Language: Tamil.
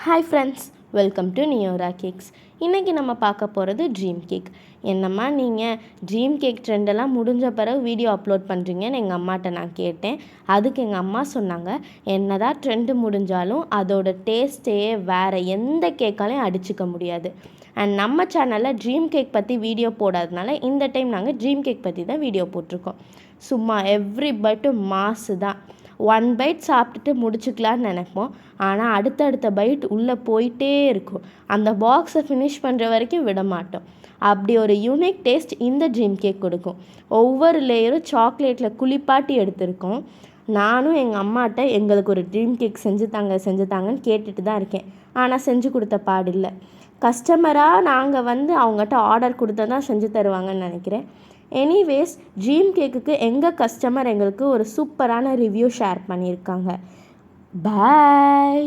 Hi friends, welcome to Neora cakes. இன்றைக்கி நம்ம பார்க்க போகிறது ட்ரீம் கேக். என்னம்மா நீங்கள் ட்ரீம் கேக் ட்ரெண்டெல்லாம் முடிஞ்ச பிறகு வீடியோ அப்லோட் பண்ணுறீங்கன்னு எங்கள் அம்மாட்ட நான் கேட்டேன். அதுக்கு எங்கள் அம்மா சொன்னாங்க, என்னதான் ட்ரெண்டு முடிஞ்சாலும் அதோட டேஸ்ட்டே வேறு எந்த கேக்காலையும் அடிச்சுக்க முடியாது. அண்ட் நம்ம சேனலில் ட்ரீம் கேக் பற்றி வீடியோ போடாதனால இந்த டைம் நாங்கள் ட்ரீம் கேக் பற்றி தான் வீடியோ போட்டிருக்கோம். சும்மா எவ்ரி பைட்டும் மாசு தான். 1 பைட் சாப்பிட்டுட்டு முடிச்சுக்கலான்னு நினைப்போம். ஆனால் அடுத்தடுத்த பைட் உள்ளே போயிட்டே இருக்கும். அந்த பாக்ஸை ஃபினிஷ் பண்ணுற வரைக்கும் விட மாட்டோம். அப்படி ஒரு யூனிக் டேஸ்ட் இந்த ட்ரீம் கேக் கொடுக்கும். ஒவ்வொரு லேயரும் சாக்லேட்டில் குளிப்பாட்டி எடுத்திருக்கோம். நானும் எங்கள் அம்மாட்ட எங்களுக்கு ஒரு ட்ரீம் கேக் செஞ்சு தாங்கன்னு கேட்டுட்டு தான் இருக்கேன். ஆனால் செஞ்சு கொடுத்த பாடில்லை. கஸ்டமராக நாங்கள் அவங்ககிட்ட ஆர்டர் கொடுத்தா தான் செஞ்சு தருவாங்கன்னு நினைக்கிறேன். எனிவேஸ், ட்ரீம் கேக்குக்கு எங்கள் கஸ்டமர் எங்களுக்கு ஒரு சூப்பரான ரிவ்யூ ஷேர் பண்ணியிருக்காங்க. பாய்.